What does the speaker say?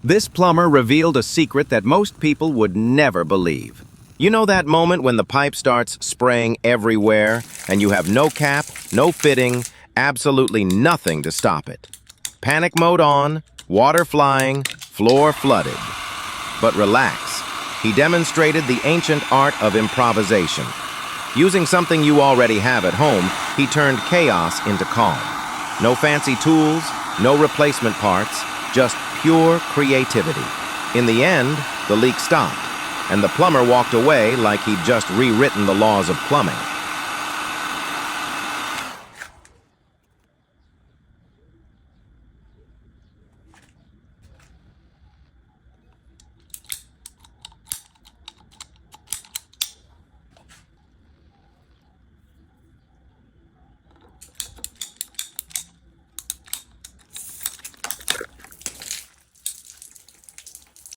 This plumber revealed a secret that most people would never believe. You know that moment when the pipe starts spraying everywhere and you have no cap, no fitting, absolutely nothing to stop it. Panic mode on, water flying, floor flooded. But relax, he demonstrated the ancient art of improvisation. Using something you already have at home, he turned chaos into calm. No fancy tools, no replacement parts, just pure creativity. In the end, the leak stopped, and the plumber walked away like he'd just rewritten the laws of plumbing.